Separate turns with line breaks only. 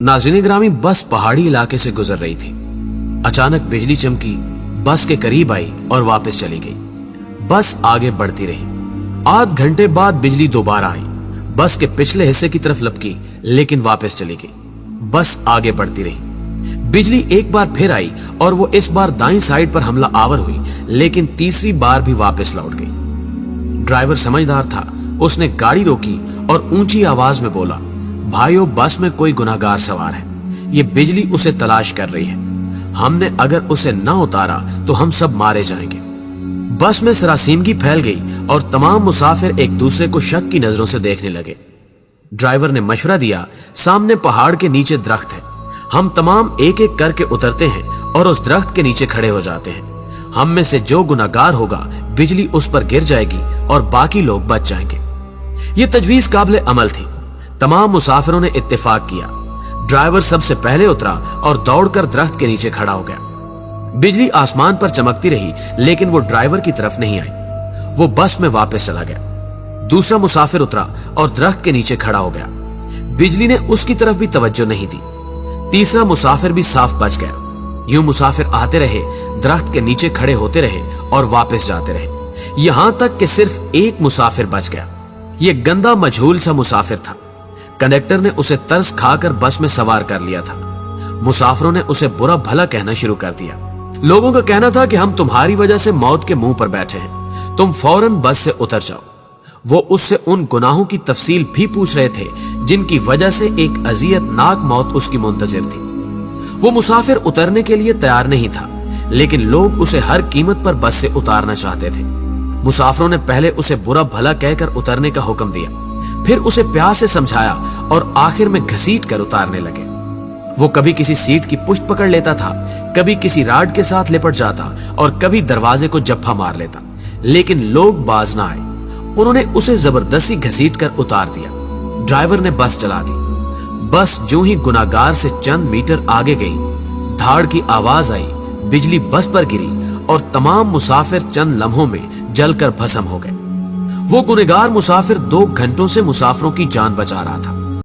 नाज़रीन ग्रामी, बस पहाड़ी इलाके से गुजर रही थी। अचानक बिजली चमकी, बस के करीब आई और वापस चली गई। बस आगे बढ़ती रही। आध घंटे बाद बिजली दोबारा आई, बस के पिछले हिस्से की तरफ लपकी, लेकिन वापस चली गई। बस आगे बढ़ती रही। बिजली एक बार फिर आई और वो इस बार दाईं साइड पर हमला आवर हुई, लेकिन तीसरी बार भी वापस लौट गई। ड्राइवर समझदार था, उसने गाड़ी रोकी और ऊंची आवाज में बोला, भाइयों, बस में कोई गुनाहगार सवार है, ये बिजली उसे तलाश कर रही है। हमने अगर उसे न उतारा तो हम सब मारे जाएंगे। बस में सरासीमगी फैल गई और तमाम मुसाफिर एक दूसरे को शक की नजरों से देखने लगे। ड्राइवर ने मशवरा दिया, सामने पहाड़ के नीचे दरख्त है, हम तमाम एक एक करके उतरते हैं और उस दरख्त के नीचे खड़े हो जाते हैं। हम में से जो गुनाहगार होगा, बिजली उस पर गिर जाएगी और बाकी लोग बच जाएंगे। ये तजवीज काबिल अमल थी। तमाम मुसाफिरों ने इत्तेफाक किया। ड्राइवर सबसे पहले उतरा और दौड़कर दरख्त के नीचे खड़ा हो गया। बिजली आसमान पर चमकती रही, लेकिन वो ड्राइवर की तरफ नहीं आई। वो बस में वापस चला गया। दूसरा मुसाफिर उतरा और दरख्त के नीचे खड़ा हो गया। बिजली ने उसकी तरफ भी तवज्जो नहीं दी। तीसरा मुसाफिर भी साफ बच गया। यूं मुसाफिर आते रहे, दरख्त के नीचे खड़े होते रहे और वापस जाते रहे, यहां तक कि सिर्फ एक मुसाफिर बच गया। ये गंदा मजहूल सा मुसाफिर था। कंडक्टर ने उसे तरस खाकर बस में सवार कर लिया था। मुसाफिरों ने उसे बुरा भला कहना शुरू कर दिया। लोगों का कहना था कि हम तुम्हारी वजह से मौत के मुंह पर बैठे हैं, तुम फौरन बस से उतर जाओ। वो उससे उन गुनाहों की तफसील भी पूछ रहे थे जिनकी वजह से एक अजियतनाक मौत उसकी मुंतजिर थी। वो मुसाफिर उतरने के लिए तैयार नहीं था, लेकिन लोग उसे हर कीमत पर बस से उतारना चाहते थे। मुसाफिरों ने पहले उसे बुरा भला कहकर उतरने का हुक्म दिया, फिर उसे प्यार से समझाया और आखिर में घसीट कर उतारने लगे। वो कभी किसी सीट की पुष्ट पकड़ लेता था, कभी किसी राड के साथ लिपट जाता और कभी दरवाजे को जप्फा मार लेता, लेकिन लोग बाज ना आए। उन्होंने उसे जबरदस्ती घसीट कर उतार दिया। ड्राइवर ने बस चला दी। बस जो ही गुनाहगार से चंद मीटर आगे गई, धाड़ की आवाज आई, बिजली बस पर गिरी और तमाम मुसाफिर चंद लम्हों में जलकर भस्म हो गए। वो गुनहगार मुसाफिर 2 घंटों से मुसाफिरों की जान बचा रहा था।